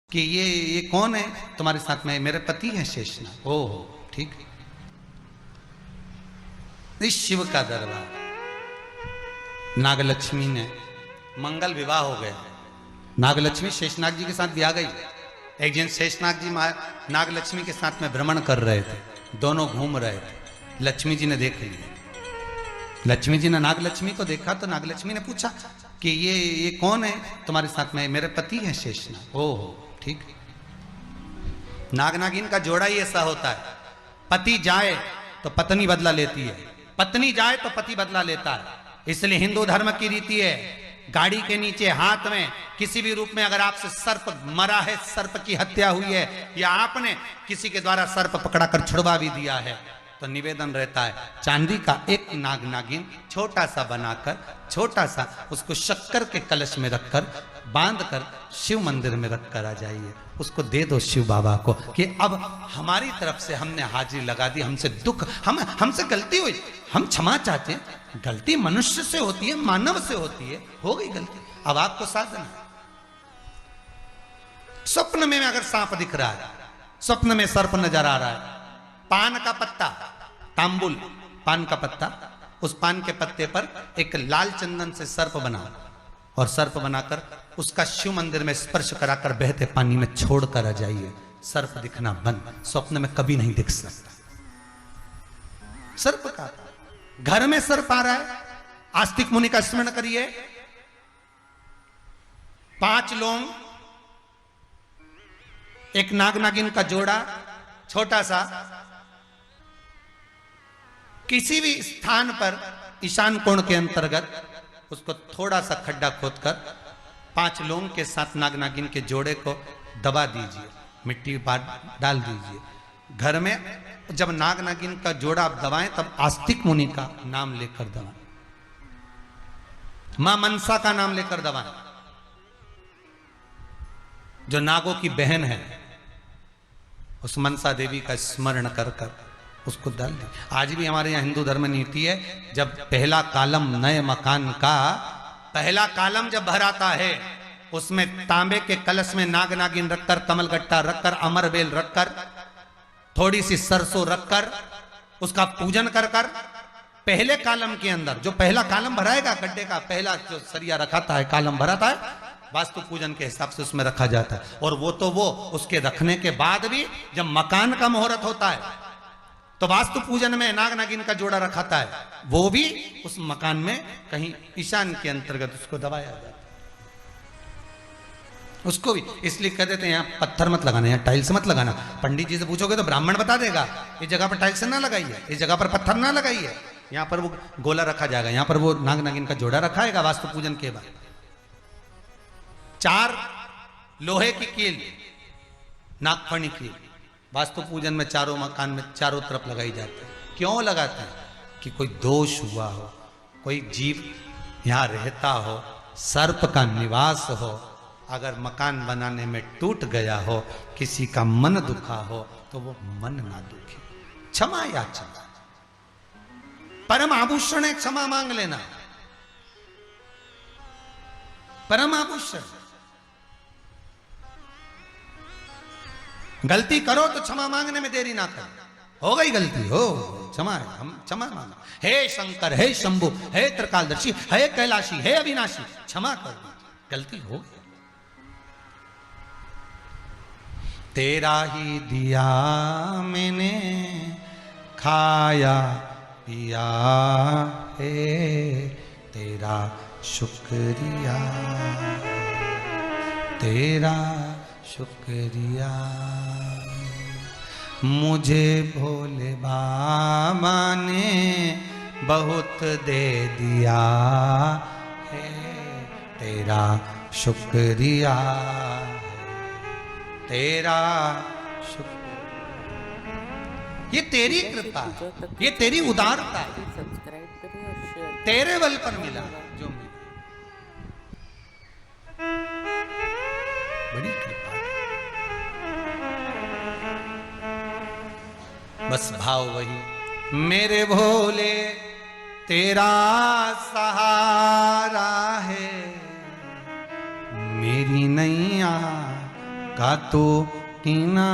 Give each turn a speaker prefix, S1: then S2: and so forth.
S1: कि ये कौन है तुम्हारे साथ में? मेरे पति हैं शेषनाग। ओह ठीक है। इस शिव का दरबार, नागलक्ष्मी ने मंगल विवाह हो गया। नागलक्ष्मी शेषनाग जी के साथ भी आ गई। एक दिन शेषनाग जी नागलक्ष्मी के साथ में भ्रमण कर रहे थे, दोनों घूम रहे थे। लक्ष्मी जी ने देख लिया। लक्ष्मी जी ने नागलक्ष्मी को देखा तो नागलक्ष्मी ने पूछा कि ये कौन है तुम्हारे साथ में? मेरे पति हैं शेषनाग। ओह ठीक है। नाग नागिन का जोड़ा ही ऐसा होता है, पति जाए तो पत्नी बदला लेती है, पत्नी जाए तो पति बदला लेता है। इसलिए हिंदू धर्म की रीति है, गाड़ी के नीचे हाथ में किसी भी रूप में अगर आपसे सर्प मरा है, सर्प की हत्या हुई है, या आपने किसी के द्वारा सर्प पकड़ाकर छुड़वा भी दिया है, तो निवेदन रहता है चांदी का एक नाग नागिन छोटा सा बनाकर, छोटा सा उसको शक्कर के कलश में रखकर बांधकर शिव मंदिर में रखकर आ जाइए। उसको दे दो शिव बाबा को कि अब हमारी तरफ से हमने हाजिरी लगा दी, हमसे दुख, हमसे गलती हुई, हम क्षमा चाहते हैं। गलती मनुष्य से होती है, मानव से होती है, हो गई गलती, अब आपको साधना। स्वप्न में अगर सांप दिख रहा है, स्वप्न में सर्प नजर आ रहा है, पान का पत्ता, तांबुल पान का पत्ता, उस पान के पत्ते पर एक लाल चंदन से सर्प बना और सर्प बनाकर उसका शिव मंदिर में स्पर्श कराकर बहते पानी में छोड़कर आ जाइए। सर्प दिखना बंद, स्वप्न में कभी नहीं दिख सकता सर्प का। घर में सर्प आ रहा है, आस्तिक मुनि का स्मरण करिए। 5 लौंग, एक नाग नागिन का जोड़ा छोटा सा, किसी भी स्थान पर ईशान कोण के अंतर्गत उसको थोड़ा सा खड्डा खोदकर 5 लौंग के साथ नाग नागिन के जोड़े को दबा दीजिए, मिट्टी डाल दीजिए। घर में जब नाग नागिन का जोड़ा आप दबाएं तब आस्तिक मुनि का नाम लेकर दबाएं, मां मनसा का नाम लेकर दबाएं, जो नागों की बहन है, उस मनसा देवी का स्मरण कर कर उसको डाल दी। आज भी हमारे यहाँ हिंदू धर्म नीति है, जब पहला कालम नए मकान का पहला कालम जब भराता है, उसमें तांबे के कलश में नाग नागिन रखकर, कमलगट्टा रखकर, अमरबेल रखकर, थोड़ी सी सरसों रखकर उसका पूजन कर कर पहले कालम के अंदर, जो पहला कालम भराएगा, गड्ढे का पहला जो सरिया रखाता है, कालम भराता है, वास्तु पूजन के हिसाब से उसमें रखा जाता है। और वो तो वो उसके रखने के बाद भी जब मकान का मुहूर्त होता है तो वास्तु पूजन में नाग नागिन का जोड़ा रखाता है, वो भी उस मकान में कहीं ईशान के अंतर्गत उसको दबाया जाता है। उसको भी इसलिए कह देते हैं यहाँ पत्थर मत लगाना, यहाँ टाइल्स मत लगाना। पंडित जी से पूछोगे तो ब्राह्मण बता देगा इस जगह पर टाइल्स ना लगाइए, इस जगह पर पत्थर ना लगाइए, यहाँ पर वो गोला रखा जाएगा, यहाँ पर वो नाग नागिन का जोड़ा रखाएगा वास्तु पूजन के बाद। 4 लोहे की कील, नागफणी कील, वास्तु पूजन में चारों मकान में चारों तरफ लगाई जाती है। क्यों लगाते हैं? कि कोई दोष हुआ हो, कोई जीव यहाँ रहता हो, सर्प का निवास हो, अगर मकान बनाने में टूट गया हो, किसी का मन दुखा हो, तो वो मन ना दुखे। क्षमा याचना, परम आभूषण है, क्षमा मांग लेना, परम आभूषण। गलती करो तो क्षमा मांगने में देरी ना करो। हो गई गलती, हो क्षमा है, हम क्षमा मांगो। हे शंकर, हे शंभु, हे त्रिकालदर्शी, हे कैलाशी, हे अविनाशी, क्षमा कर दो, गलती हो गई। तेरा ही दिया मैंने खाया पिया है, तेरा शुक्रिया, तेरा शुक्रिया। मुझे भोले बाबा ने बहुत दे दिया है, तेरा शुक्रिया, तेरा शुक्रिया। ये तेरी कृपा है, ये तेरी उदारता है, तेरे बल पर मिला जो मिला, बड़ी कृपा है। बस भाव वही, मेरे भोले तेरा सहारा है, मेरी नैया का तू कीना